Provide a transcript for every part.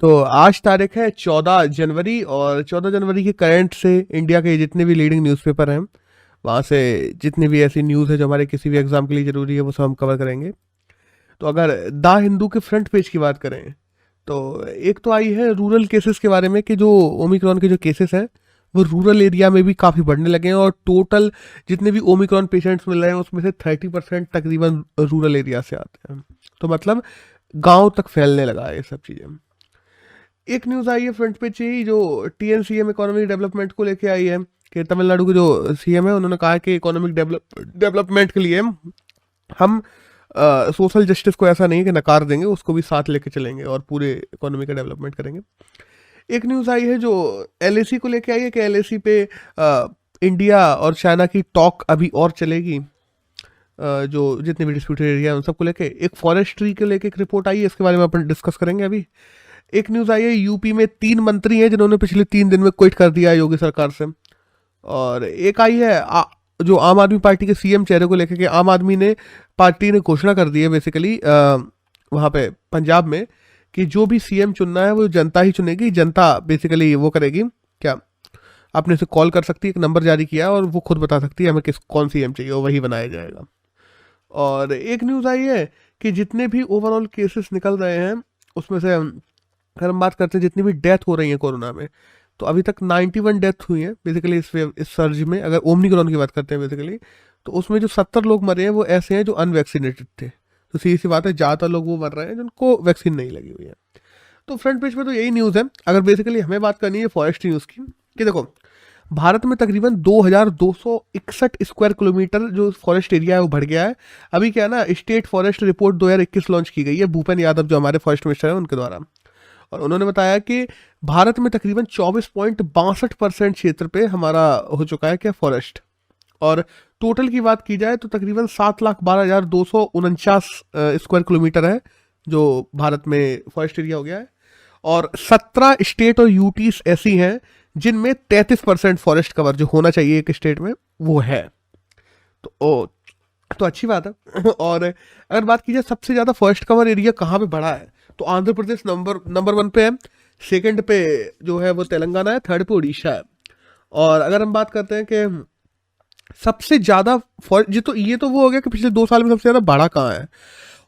तो आज तारीख है 14 जनवरी और 14 जनवरी के करंट से इंडिया के जितने भी लीडिंग न्यूज़पेपर हैं वहाँ से जितनी भी ऐसी न्यूज़ है जो हमारे किसी भी एग्जाम के लिए ज़रूरी है वो सब हम कवर करेंगे। तो अगर द हिंदू के फ्रंट पेज की बात करें तो एक तो आई है रूरल केसेस के बारे में कि जो ओमिक्रॉन के जो केसेस हैं वो रूरल एरिया में भी काफ़ी बढ़ने लगे हैं और टोटल जितने भी ओमिक्रॉन पेशेंट्स मिल रहे हैं उसमें से 30% तकरीबन रूरल एरिया से आते हैं। तो मतलब गांव तक फैलने लगा है ये सब चीज़ें। एक न्यूज़ आई है फ्रंट पेज से ही जो टीएनसीएम इकोनॉमिक डेवलपमेंट को लेके आई है कि तमिलनाडु के जो सीएम है उन्होंने कहा है कि इकोनॉमिक डेवलपमेंट के लिए हम सोशल जस्टिस को ऐसा नहीं कि नकार देंगे, उसको भी साथ लेके चलेंगे और पूरे इकोनॉमी का डेवलपमेंट करेंगे। एक न्यूज़ आई है जो एलएसी को लेके आई है कि एलएसी पे इंडिया और चाइना की टॉक अभी और चलेगी। जो जितने भी डिस्प्यूटेड एरिया है उन सबको लेके एक फॉरेस्ट्री को लेके एक रिपोर्ट आई है, इसके बारे में अपन डिस्कस करेंगे अभी। एक न्यूज़ आई है यूपी में 3 मंत्री हैं जिन्होंने पिछले 3 दिन में क्विट कर दिया है योगी सरकार से। और एक आई है जो आम आदमी पार्टी के सीएम चेहरे को लेकर के आम आदमी ने पार्टी ने घोषणा कर दी है बेसिकली वहाँ पे पंजाब में कि जो भी सीएम चुनना है वो जनता ही चुनेगी। जनता बेसिकली वो करेगी क्या, आपने से कॉल कर सकती है, एक नंबर जारी किया और वो खुद बता सकती है हमें कौन सीएम चाहिए, वही बनाया जाएगा। और एक न्यूज़ आई है कि जितने भी ओवरऑल केसेस निकल रहे हैं उसमें से अगर हम बात करते हैं जितनी भी डेथ हो रही है कोरोना में तो अभी तक 91 डेथ हुई है बेसिकली इस सर्ज में। अगर ओमनिक्रॉन की बात करते हैं बेसिकली तो उसमें जो 70 लोग मरे हैं वो ऐसे हैं जो अनवैक्सीनेटेड थे। तो सीधी सी बात है ज़्यादातर लोग वो मर रहे हैं जिनको वैक्सीन नहीं लगी हुई है। तो फ्रंट पेज पे तो यही न्यूज़ है। अगर बेसिकली हमें बात करनी है फॉरेस्ट न्यूज़ की कि देखो भारत में तकरीबन 2261 स्क्वायर किलोमीटर जो फॉरेस्ट एरिया है वो बढ़ गया है। अभी क्या है ना, स्टेट फॉरेस्ट रिपोर्ट 2021 लॉन्च की गई है भूपेन यादव जो हमारे फॉरेस्ट मिनिस्टर है उनके द्वारा। और उन्होंने बताया कि भारत में तकरीबन 24.62% क्षेत्र पे हमारा हो चुका है क्या फॉरेस्ट। और टोटल की बात की जाए तो तकरीबन 7,12,249 स्क्वायर किलोमीटर है जो भारत में फॉरेस्ट एरिया हो गया है। और 17 स्टेट और यूटीज ऐसी हैं जिनमें 33% फॉरेस्ट कवर जो होना चाहिए एक स्टेट में वो है। तो अच्छी बात है। और अगर बात की जाए सबसे ज़्यादा फॉरेस्ट कवर एरिया कहाँ पे बढ़ा है तो आंध्र प्रदेश नंबर 1 पे है, सेकंड पे जो है वो तेलंगाना है, थर्ड पे उड़ीसा है। और अगर हम बात करते हैं कि सबसे ज़्यादा ये तो वो हो गया कि पिछले 2 साल में सबसे ज़्यादा बढ़ा कहाँ है।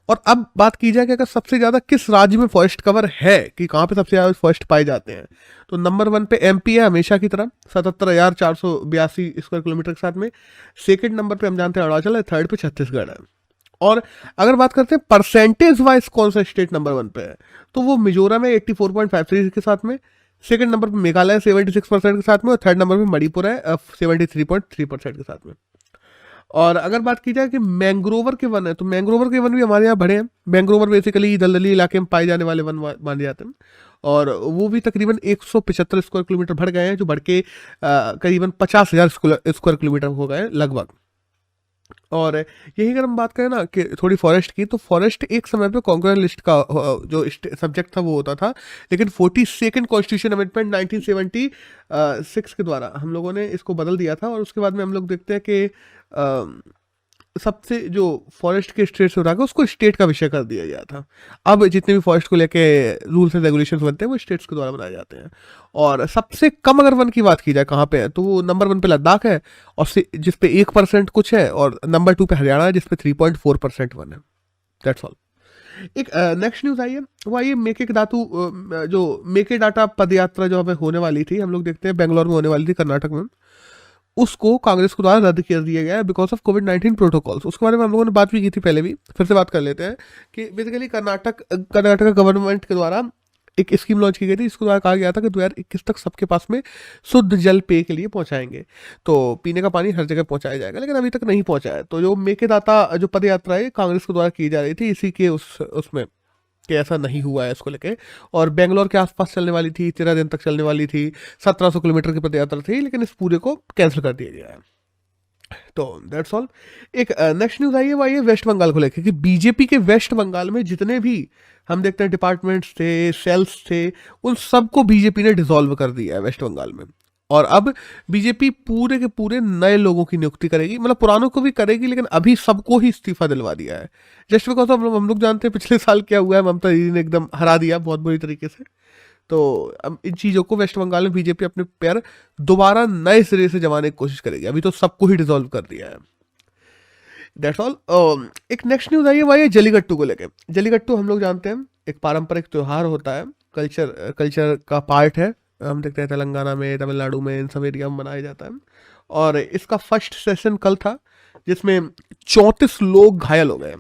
और अब बात की जाए कि अगर सबसे ज़्यादा किस राज्य में फॉरेस्ट कवर है कि कहाँ पे सबसे ज़्यादा फॉरेस्ट पाए जाते हैं तो नंबर 1 पे एमपी है हमेशा की तरह 77,482 स्क्वायर किलोमीटर के साथ में। सेकंड नंबर पे हम जानते हैं अरुणाचल है, थर्ड पे छत्तीसगढ़ है। और अगर बात करते हैं परसेंटेज वाइज कौन सा स्टेट नंबर 1 पे है तो वो मिजोरम है 84.53 के साथ में, सेकंड नंबर पे मेघालय 76% के साथ में और थर्ड नंबर पे मणिपुर है 73.3% के साथ में। और अगर बात की जाए कि मैंग्रोवर के वन है तो मैंग्रोवर के वन भी हमारे यहाँ बढ़े हैं। मैंग्रोवर बेसिकली दलदली इलाके में पाए जाने वाले वन माने जाते हैं और वो भी तकरीबन 175 स्क्वायर किलोमीटर बढ़ गए हैं जो बढ़ के करीबन 50,000 स्क्वायर किलोमीटर हो गए लगभग। और यही अगर हम बात करें ना कि थोड़ी फॉरेस्ट की तो फॉरेस्ट एक समय पे कॉन्करेंट लिस्ट का जो सब्जेक्ट था वो होता था, लेकिन 42nd कॉन्स्टिट्यूशन अमेंडमेंट 1976 के द्वारा हम लोगों ने इसको बदल दिया था। और उसके बाद में हम लोग देखते हैं कि सबसे जो फॉरेस्ट के स्टेट्स होता है उसको स्टेट का विषय कर दिया गया था। अब जितने भी फॉरेस्ट को लेके रूल्स एंड रेगुलेशंस बनते हैं वो स्टेट्स के द्वारा बनाए जाते हैं। और सबसे कम अगर वन की बात की जाए कहाँ पे है तो वो नंबर 1 पे लद्दाख है और जिस पे 1% कुछ है, और नंबर 2 पे हरियाणा है जिस पे 3.4% वन है। That's all. एक नेक्स्ट न्यूज़ आई है वो आई है मेके धातु जो मेके डाटा पदयात्रा जो हमें होने वाली थी, हम लोग देखते हैं बेंगलोर में होने वाली थी कर्नाटक में, उसको कांग्रेस को द्वारा रद्द कर दिया गया है बिकॉज ऑफ कोविड-19 प्रोटोकॉल्स। उसके बारे में हम लोगों ने बात भी की थी पहले भी, फिर से बात कर लेते हैं कि बेसिकली कर्नाटक गवर्नमेंट के द्वारा एक स्कीम लॉन्च की गई थी जिसके द्वारा कहा गया था कि 2021 तक सबके पास में शुद्ध जल पेय के लिए पहुंचाएंगे, तो पीने का पानी हर जगह पहुंचाया जाएगा, लेकिन अभी तक नहीं पहुंचा है। तो जो मेकेदाता जो पद यात्रा है कांग्रेस के द्वारा की जा रही थी इसी के उसमें कि ऐसा नहीं हुआ है इसको लेके। और बेंगलोर के आसपास चलने वाली थी, 13 दिन तक चलने वाली थी, 1700 किलोमीटर की पदयात्रा थी, लेकिन इस पूरे को कैंसिल कर दिया गया है। तो दैट्स ऑल। एक नेक्स्ट न्यूज़ आई है वो आई है वेस्ट बंगाल को लेकर कि बीजेपी के वेस्ट बंगाल में जितने भी हम देखते हैं डिपार्टमेंट्स थे, सेल्स थे, उन सबको बीजेपी ने डिसॉल्व कर दिया है वेस्ट बंगाल में। और अब बीजेपी पूरे के पूरे नए लोगों की नियुक्ति करेगी, मतलब पुरानों को भी करेगी, लेकिन अभी सबको ही इस्तीफा दिलवा दिया है। जस्ट बिकॉज हम लोग जानते हैं पिछले साल क्या हुआ है, ममता दीदी ने एकदम हरा दिया बहुत बुरी तरीके से। तो अब इन चीज़ों को वेस्ट बंगाल में बीजेपी अपने पैर दोबारा नए सिरे से जमाने की कोशिश करेगी। अभी तो सबको ही डिसॉल्व कर दिया है। That's all. एक नेक्स्ट न्यूज़ आई है भाई जलीकट्टू को लेके। जलीकट्टू हम लोग जानते हैं एक पारंपरिक त्यौहार होता है, कल्चर का पार्ट है। हम देखते हैं तेलंगाना में, तमिलनाडु में, इन सब एरिया में मनाया जाता है। और इसका फर्स्ट सेशन कल था जिसमें 34 लोग घायल हो गए।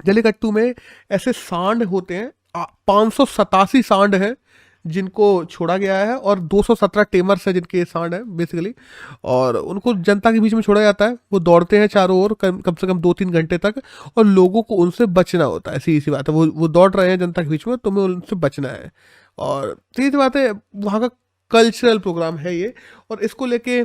जलीकट्टू में ऐसे सांड होते हैं, 587 सांड हैं जिनको छोड़ा गया है, और 217 टेमर्स है जिनके सांड है बेसिकली, और उनको जनता के बीच में छोड़ा जाता है। वो दौड़ते हैं चारों ओर कम से कम 2-3 घंटे तक, और लोगों को उनसे बचना होता है। सीधी सी बात है, वो दौड़ रहे हैं जनता के बीच में, तुम्हें उनसे बचना है। और सीधी सी बात है, वहाँ का कल्चरल प्रोग्राम है ये। और इसको लेके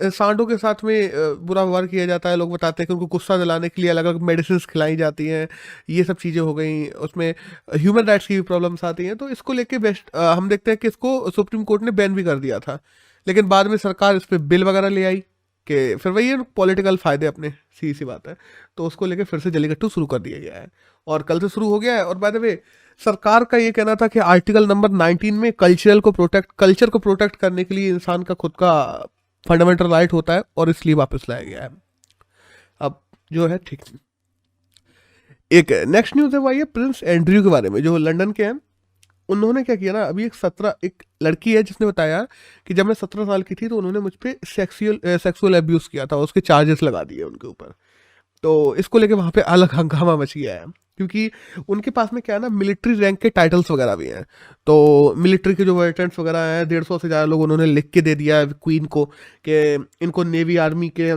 सांडों के साथ में बुरा व्यवहार किया जाता है। लोग बताते हैं कि उनको गुस्सा दिलाने के लिए अलग अलग मेडिसिन खिलाई जाती हैं। ये सब चीज़ें हो गई, उसमें ह्यूमन राइट्स की भी प्रॉब्लम्स आती हैं। तो इसको लेके हम देखते हैं कि इसको सुप्रीम कोर्ट ने बैन भी कर दिया था, लेकिन बाद में सरकार इस पर बिल वगैरह ले आई कि फिर वही है, पॉलिटिकल फ़ायदे अपने, सीधी सी बात है। तो उसको लेके फिर से जलीकट्टू शुरू कर दिया गया है, और कल से शुरू हो गया है। और बाय द वे, सरकार का ये कहना था कि आर्टिकल नंबर 19 में कल्चर को प्रोटेक्ट करने के लिए इंसान का खुद का फंडामेंटल राइट होता है, और इसलिए वापस लाया गया है। अब जो है ठीक। एक नेक्स्ट न्यूज़ है वही है प्रिंस एंड्रयू के बारे में, जो लंदन के हैं। उन्होंने क्या किया ना, अभी एक लड़की है जिसने बताया कि जब मैं 17 साल की थी तो उन्होंने मुझ पर सेक्सुअल एब्यूज़ किया था, उसके चार्जेस लगा दिए उनके ऊपर। तो इसको लेके वहाँ पे अलग हंगामा मच गया है, क्योंकि उनके पास में क्या है ना, मिलिट्री रैंक के टाइटल्स वगैरह भी हैं। तो मिलिट्री के जो वेटरन्स वगैरह हैं, 150 से ज़्यादा लोग उन्होंने लिख के दे दिया है क्वीन को कि इनको नेवी आर्मी के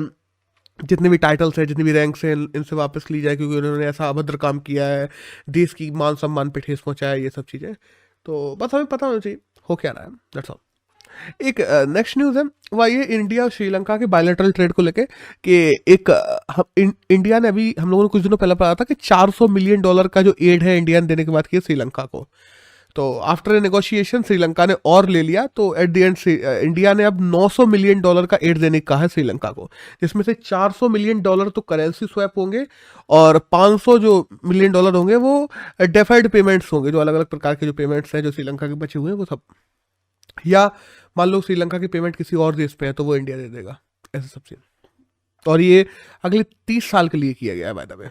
जितने भी टाइटल्स हैं, जितने भी रैंक्स हैं, इनसे वापस ली जाए, क्योंकि उन्होंने ऐसा अभद्र काम किया है, देश की मान सम्मान पे ठेस पहुँचाया, ये सब चीज़ें। तो बस हमें पता होना चाहिए हो क्या रहा है, दैट्स ऑल। एक नेक्स्ट न्यूज़ है वह ये इंडिया और श्रीलंका के बायलैटरल ट्रेड को लेके कि इंडिया ने अभी, हम लोगों ने कुछ दिनों पहले पढ़ा था कि $400 मिलियन का जो एड है इंडिया ने देने की बात की है श्रीलंका को। तो आफ्टर ए नेगोशिएशन श्रीलंका ने और ले लिया, तो एट द एंड इंडिया ने अब $900 मिलियन का एड देने का है श्रीलंका को, जिसमें से $400 मिलियन तो करेंसी स्वैप होंगे, और $500 जो मिलियन होंगे वो डेफर्ड पेमेंट्स होंगे, जो अलग अलग प्रकार के जो पेमेंट्स हैं जो श्रीलंका के बचे हुए हैं वो सब, या मान लो श्रीलंका की पेमेंट किसी और देश पे है तो वो इंडिया दे देगा, ऐसे सब सीन। और ये अगले 30 साल के लिए किया गया है बाय द वे,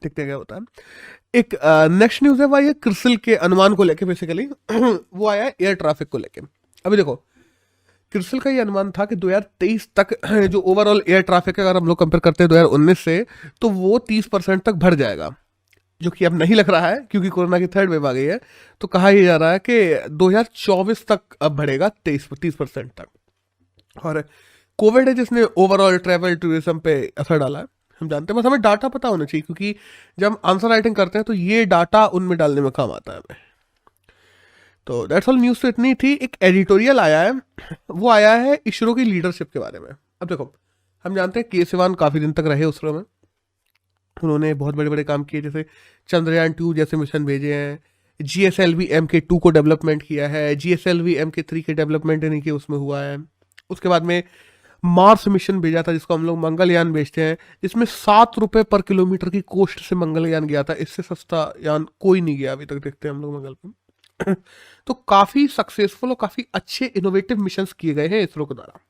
देखते हैं क्या होता है। एक नेक्स्ट न्यूज़ है वह ये क्रिसिल के अनुमान को लेके बेसिकली वो आया है एयर ट्रैफिक को लेके। अभी देखो, क्रिसिल का ये अनुमान था कि 2023 तक जो ओवरऑल एयर ट्रैफिक है, अगर हम लोग कंपेयर करते हैं 2019 से, तो वो 30% तक बढ़ जाएगा, जो कि अब नहीं लग रहा है क्योंकि कोरोना की 3rd वेव आ गई है। तो कहा यह जा रहा है कि 2024 तक अब बढ़ेगा 30% तक। और कोविड है जिसने ओवरऑल ट्रैवल टूरिज्म पे असर डाला है, हम जानते हैं। बस हमें डाटा पता होना चाहिए, क्योंकि जब हम आंसर राइटिंग करते हैं तो ये डाटा उनमें डालने में काम आता है हमें। तो दैट्स ऑल। न्यूज़ तो इतनी थी। एक एडिटोरियल आया है, वो आया है इसरो की लीडरशिप के बारे में। अब देखो, हम जानते हैं के सिवान काफ़ी दिन तक रहे इसरो में, उन्होंने बहुत बड़े बड़े काम किए, जैसे चंद्रयान 2 जैसे मिशन भेजे हैं, GSLV MK2 को डेवलपमेंट किया है, GSLV MK3 के डेवलपमेंट इनके उसमें हुआ है। उसके बाद में मार्स मिशन भेजा था, जिसको हम लोग मंगलयान भेजते हैं, जिसमें ₹7 पर किलोमीटर की कॉस्ट से मंगलयान गया था। इससे सस्ता यान कोई नहीं गया अभी तक, देखते हैं हम लोग मंगल पर। तो काफ़ी सक्सेसफुल और काफ़ी अच्छे इनोवेटिव मिशंस किए गए हैं इसरो के द्वारा।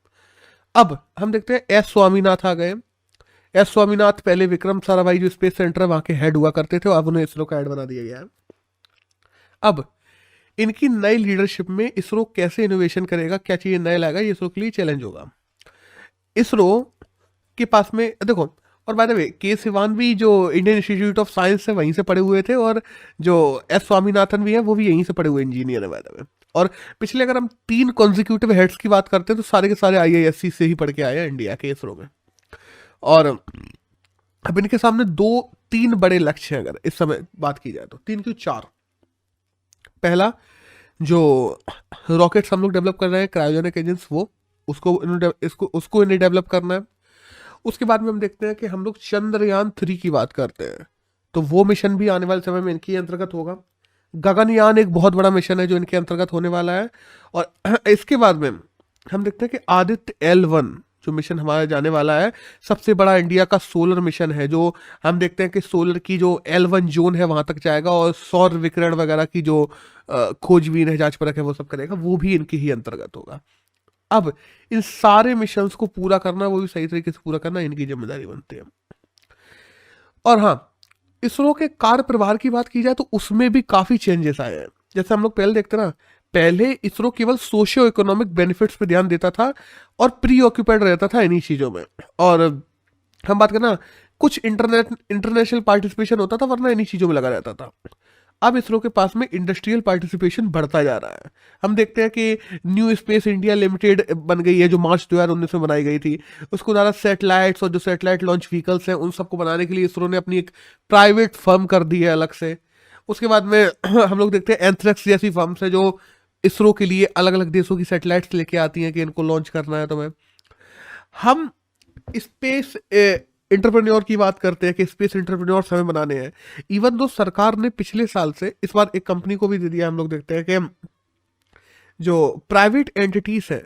अब हम देखते हैं एस स्वामीनाथ आ गए। एस स्वामीनाथ पहले विक्रम साराभाई जो स्पेस सेंटर है वहाँ के हेड हुआ करते थे, और अब उन्हें इसरो का हेड बना दिया गया है। अब इनकी नई लीडरशिप में इसरो कैसे इनोवेशन करेगा, क्या चीज़ें नया लाएगा, ये इसरो के लिए चैलेंज होगा। इसरो के पास में देखो, और बाय द वे के सिवान भी जो इंडियन इंस्टीट्यूट ऑफ साइंस है वहीं से पढ़े हुए थे, और जो एस स्वामीनाथन भी हैं वो भी यहीं से पढ़े हुए इंजीनियर है बाय द वे। और पिछले अगर हम 3 कॉन्जिक्यूटिव हेड्स की बात करते हैं तो सारे के सारे IISc से ही पढ़ के आए हैं इंडिया के इसरो में। और अब इनके सामने 2-3 बड़े लक्ष्य हैं, अगर इस समय बात की जाए तो 3 क्यों 4। पहला, जो रॉकेट्स हम लोग डेवलप कर रहे हैं क्रायोजेनिक इंजन्स, वो उसको इन्हें डेवलप करना है। उसके बाद में हम देखते हैं कि हम लोग चंद्रयान 3 की बात करते हैं, तो वो मिशन भी आने वाले समय में इनके अंतर्गत होगा। गगनयान एक बहुत बड़ा मिशन है जो इनके अंतर्गत होने वाला है। और इसके बाद में हम देखते हैं कि आदित्य L1 जो मिशन हमारा जाने वाला है, सबसे बड़ा इंडिया का सोलर मिशन है, जो हम देखते हैं कि सोलर की जो L1 जोन है वहां तक जाएगा, और सौर विकिरण वगैरह की जो खोजबीन है, जांच परख है, वो सब करेगा, वो भी इनके ही अंतर्गत होगा। अब इन सारे मिशंस को पूरा करना, वो भी सही तरीके से पूरा करना, इनकी जिम्मेदारी बनती है। और हाँ, इसरो के कार्य प्रभार की बात की जाए तो उसमें भी काफी चेंजेस आए हैं। जैसे हम लोग पहले देखते ना, पहले इसरो केवल सोशियो इकोनॉमिक बेनिफिट्स पे ध्यान देता था और प्री ऑक्यूपाइड रहता था इन्हीं चीजों में। और हम बात करें ना, कुछ इंटरनेशनल पार्टिसिपेशन होता था, वरना इन्हीं चीजों में लगा रहता था। अब इसरो के पास में इंडस्ट्रियल पार्टिसिपेशन बढ़ता जा रहा है। हम देखते हैं कि न्यू स्पेस इंडिया लिमिटेड बन गई है, जो मार्च 2019 में बनाई गई थी। उसको द्वारा सैटेलाइट्स और जो सैटेलाइट लॉन्च व्हीकल्स हैं, उन सबको बनाने के लिए इसरो ने अपनी एक प्राइवेट फर्म कर दी है अलग से। उसके बाद में हम लोग देखते हैं एंथ्रेक्स जैसी फर्म्स है, जो इसरो के लिए अलग अलग देशों की सैटेलाइट्स लेके आती हैं कि इनको लॉन्च करना है तुम्हें। हम स्पेस इंटरप्रेन्योर की बात करते हैं कि स्पेस इंटरप्रेन्योर हमें बनाने हैं। इवन दो सरकार ने पिछले साल से इस बार एक कंपनी को भी दे दिया। हम लोग देखते हैं कि जो प्राइवेट एंटिटीज है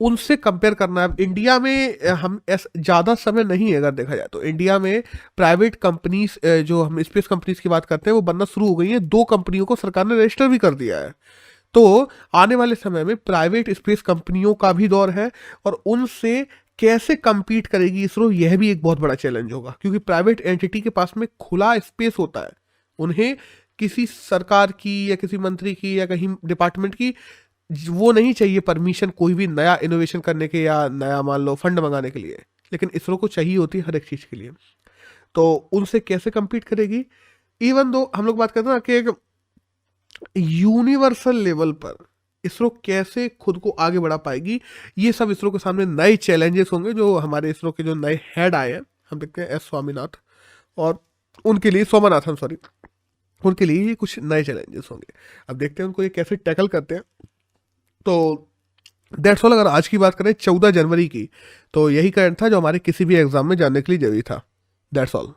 उनसे कंपेयर करना है। अब इंडिया में हम ज़्यादा समय नहीं है, अगर देखा जाए तो इंडिया में प्राइवेट कंपनीज, जो हम स्पेस कंपनीज की बात करते हैं, वो बनना शुरू हो गई हैं। 2 कंपनियों को सरकार ने रजिस्टर भी कर दिया है। तो आने वाले समय में प्राइवेट स्पेस कंपनियों का भी दौर है, और उनसे कैसे compete करेगी इसरो, यह भी एक बहुत बड़ा चैलेंज होगा, क्योंकि प्राइवेट एंटिटी के पास में खुला स्पेस होता है। उन्हें किसी सरकार की या किसी मंत्री की या कहीं डिपार्टमेंट की वो नहीं चाहिए परमिशन कोई भी नया इनोवेशन करने के या नया मान लो फंड मंगाने के लिए, लेकिन इसरो को चाहिए होती है हर एक चीज के लिए। तो उनसे कैसे compete करेगी? इवन दो हम लोग बात करते हैं ना कि एक यूनिवर्सल लेवल पर इसरो कैसे खुद को आगे बढ़ा पाएगी, ये सब इसरो के सामने नए चैलेंजेस होंगे। जो हमारे इसरो के जो नए हेड आए हैं, हम देखते हैं एस स्वामीनाथ, और उनके लिए सोमनाथन, सॉरी, उनके लिए ये कुछ नए चैलेंजेस होंगे। अब देखते हैं उनको ये कैसे टैकल करते हैं। तो दैट्स ऑल। अगर आज की बात करें 14 जनवरी की, तो यही करंट था जो हमारे किसी भी एग्जाम में जानने के लिए जरूरी था। That's all.